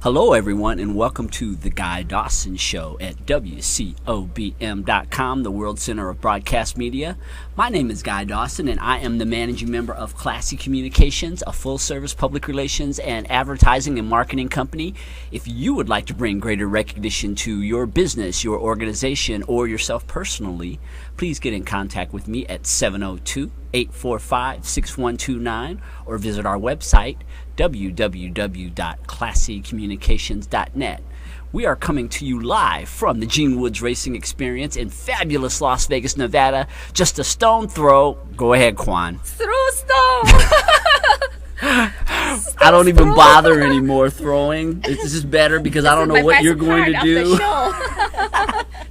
Hello, everyone, and welcome to The Guy Dawson Show at WCOBM.com, the World Center of Broadcast Media. My name is Guy Dawson, and I am the managing member of Classy Communications, a full-service public relations and advertising and marketing company. If you would like to bring greater recognition to your business, your organization, or yourself personally, please get in contact with me at 702-845-6129 or visit our website, www.classycommunications.net. We are coming to you live from the Gene Woods Racing Experience in fabulous Las Vegas, Nevada. Just a stone throw. Go ahead, Quan. Throw stone. I don't even bother anymore throwing. This is better because I don't know what you're going to do.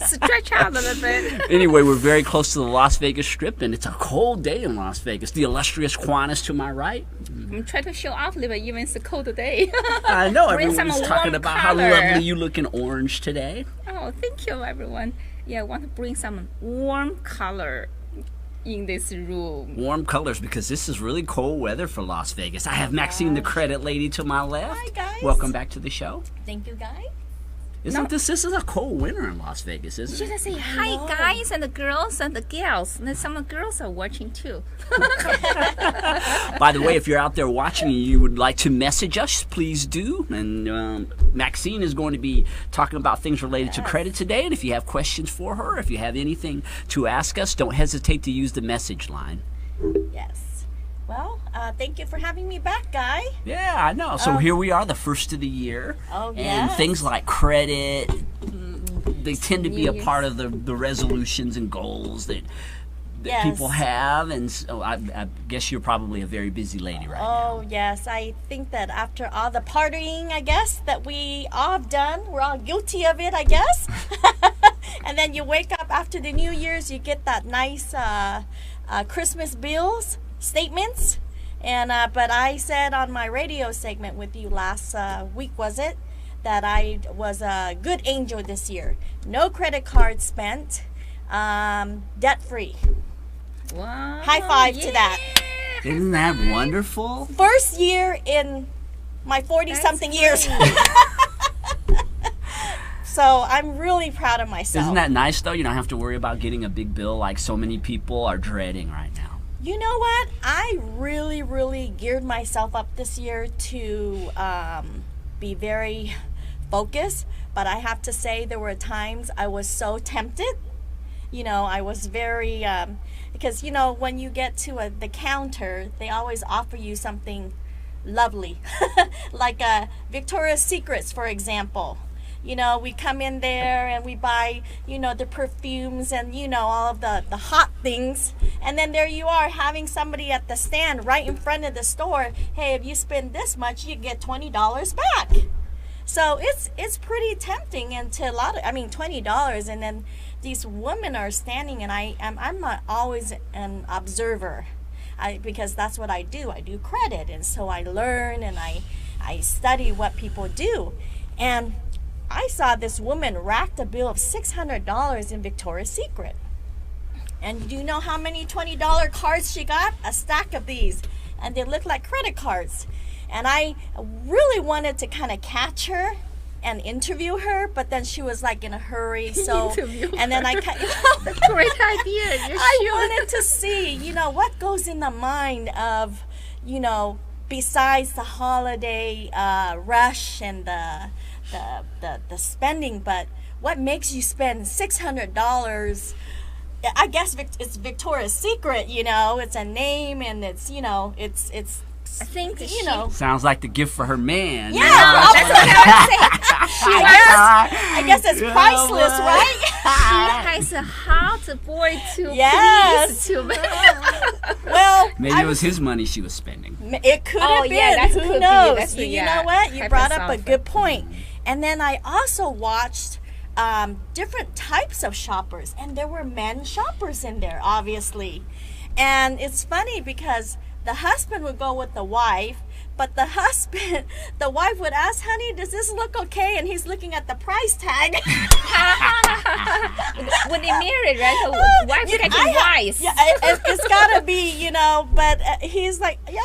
Stretch out a little bit. Anyway, we're very close to the Las Vegas Strip, and it's a cold day in Las Vegas. The illustrious Quan is to my right. I'm trying to show off a little bit, even it's a cold day. I know, Bring everyone's talking about how lovely you look in orange today. Oh, thank you, everyone. Yeah, I want to bring some warm color in this room. Warm colors, because this is really cold weather for Las Vegas. I have Maxine, the credit lady, to my left. Hi, guys. Welcome back to the show. Thank you, guys. This is a cold winter in Las Vegas, isn't Should it? I say hi, guys, and the girls and the gals? And some of the girls are watching too. By the way, if you're out there watching and you would like to message us, please do. And Maxine is going to be talking about things related to credit today. And if you have questions for her, if you have anything to ask us, don't hesitate to use the message line. Yes. Well, thank you for having me back, Guy. Yeah, I know. So here we are, the first of the year. Oh, And yes. things like credit, they tend to be a part of the resolutions and goals that Yes. people have. And so I guess you're probably a very busy lady right now. Oh, yes. I think that after all the partying, I guess, that we all have done, we're all guilty of it, I guess. And then you wake up after the New Year's, you get that nice Christmas bills statements. And but I said on my radio segment with you last week, was it, that I was a good angel this year. No credit cards spent, debt-free. Wow. High five to that. Isn't that wonderful? First year in my 40-something years. So I'm really proud of myself. Isn't that nice, though? You don't have to worry about getting a big bill like so many people are dreading right now. You know what? I really, really geared myself up this year to be very focused. But I have to say there were times I was so tempted. You know, I was very, because, you know, when you get to the counter, they always offer you something lovely. Like Victoria's Secrets, for example. You know, we come in there and we buy, you know, the perfumes and, you know, all of the hot things. And then there you are having somebody at the stand right in front of the store. Hey, if you spend this much, you get $20 back. So it's pretty tempting, and to a lot of, I mean, $20. And then these women are standing, and I'm not always an observer. Because that's what I do. I do credit. And so I learn and I study what people do. And I saw this woman racked a bill of $600 in Victoria's Secret. And do you know how many $20 cards she got? A stack of these. And they look like credit cards. And I really wanted to kind of catch her and interview her, but then she was like in a hurry. So, and then That's a great idea. I wanted to see, you know, what goes in the mind of, you know, besides the holiday rush and the spending, but what makes you spend $600? I guess it's Victoria's Secret, you know, it's a name, and it's, you know, it's I think you know. Sounds like the gift for her man. Yeah, that's what I was saying. I guess it's priceless, right? She has a hot boy to Yes. please to. Well, Maybe it was his money she was spending. it could have been. yeah, that Who could be. knows? That's the- You yeah, know what? You type brought of up a something. good point. And then I also watched different types of shoppers, and there were men shoppers in there, obviously. And it's funny because the husband would go with the wife, but the wife would ask, honey, does this look okay? And he's looking at the price tag. When they married, right? The wife getting wise. Yeah, it's gotta be, you know, but he's like, yeah,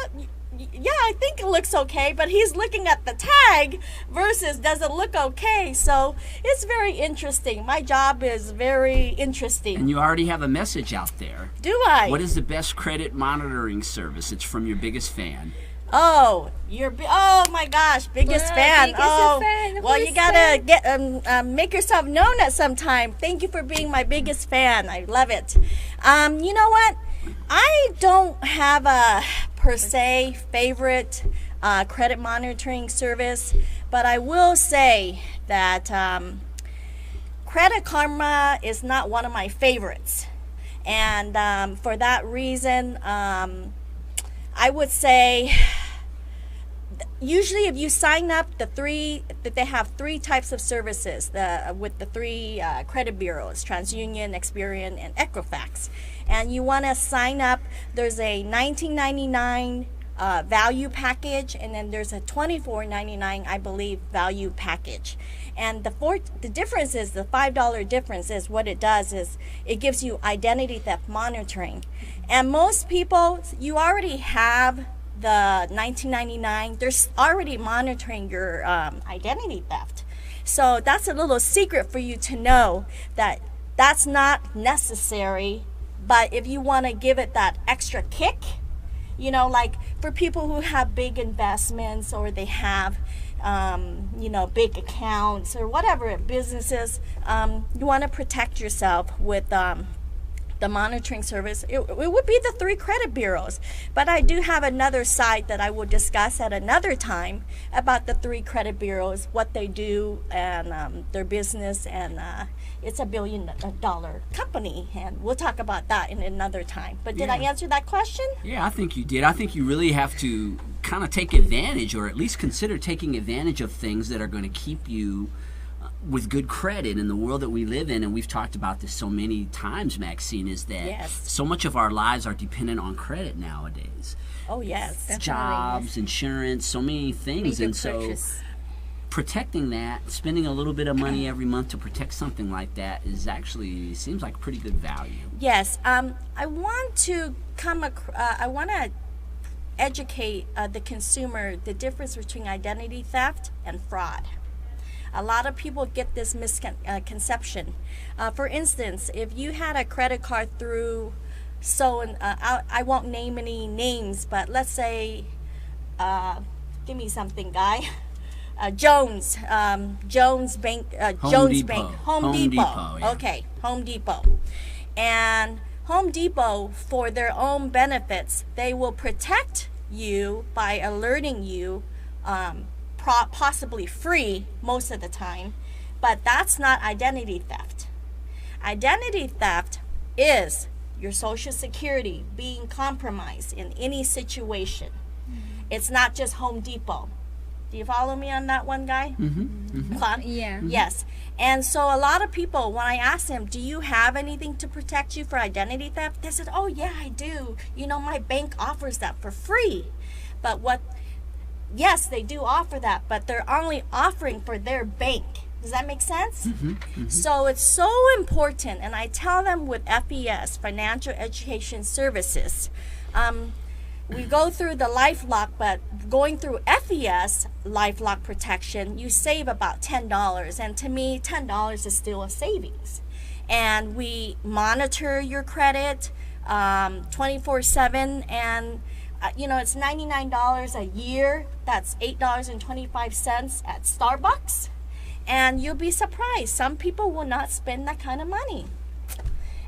yeah, I think it looks okay, but he's looking at the tag versus does it look okay? So it's very interesting. My job is very interesting. And you already have a message out there. Do I? What is the best credit monitoring service? It's from your biggest fan. Oh, oh my gosh, biggest fan. Biggest fan. Well, you gotta get make yourself known at some time. Thank you for being my biggest fan. I love it. You know what? I don't have a per se favorite credit monitoring service, but I will say that Credit Karma is not one of my favorites, and for that reason, I would say usually if you sign up they have three types of services with the three credit bureaus, TransUnion, Experian, and Equifax, and you want to sign up. There's a $19.99 value package, and then there's a $24.99 I believe value package. And the difference is, the $5 difference is, what it does is it gives you identity theft monitoring. And most people, you already have the $19.99. They're already monitoring your identity theft. So that's a little secret for you to know that that's not necessary. But if you want to give it that extra kick, you know, like for people who have big investments, or they have you know, big accounts or whatever businesses, you want to protect yourself with the monitoring service. It would be the three credit bureaus. But I do have another site that I will discuss at another time about the three credit bureaus, what they do, and their business, and it's $1 billion company, and we'll talk about that in another time. But did I answer that question? Yeah, I think you did. I think you really have to kind of take advantage, or at least consider taking advantage of things that are going to keep you with good credit in the world that we live in. And we've talked about this so many times, Maxine, is that so much of our lives are dependent on credit nowadays. Oh yes, definitely. Jobs, insurance, so many things. And so protecting that, spending a little bit of money every month to protect something like that is actually, seems like pretty good value. Yes. I want to educate the consumer the difference between identity theft and fraud. A lot of people get this misconception. For instance, if you had a credit card through, I won't name any names, but let's say, give me something, guy. Jones Bank, Home Depot. Yeah. Okay, Home Depot. And Home Depot, for their own benefits, they will protect you by alerting you, possibly free most of the time, but that's not identity theft. Identity theft is your Social Security being compromised in any situation. It's not just Home Depot. Do you follow me on that one, guy? Yeah. Yes. And so a lot of people, when I ask them, do you have anything to protect you for identity theft? They said, oh yeah, I do. You know, my bank offers that for free. But yes, they do offer that, but they're only offering for their bank. Does that make sense? So it's so important, and I tell them with FES, Financial Education Services, we go through the LifeLock, but going through FES, LifeLock Protection, you save about $10, and to me, $10 is still a savings. And we monitor your credit 24/7, and you know, it's $99 a year. That's $8.25 at Starbucks. And you'll be surprised. Some people will not spend that kind of money.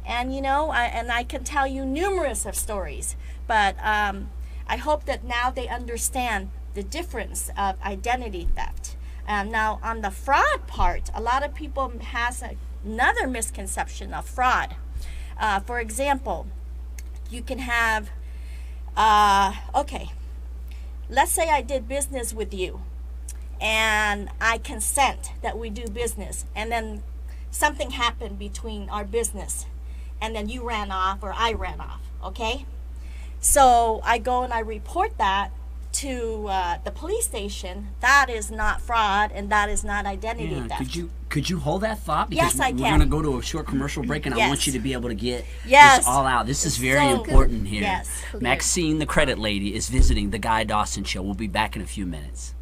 And you know, I can tell you numerous of stories. But I hope that now they understand the difference of identity theft. Now, on the fraud part, a lot of people has another misconception of fraud. For example, you can have, okay, let's say I did business with you, and I consent that we do business, and then something happened between our business, and then you ran off or I ran off, okay? So I go and I report that to the police station, that is not fraud and that is not identity Yeah. theft. Could you hold that thought? Because Yes, I we're can. going to go to a short commercial break, and I Yes. want you to be able to get Yes. this all out. This is very So- important here. Yes. Maxine, the credit lady, is visiting the Guy Dawson Show. We'll be back in a few minutes.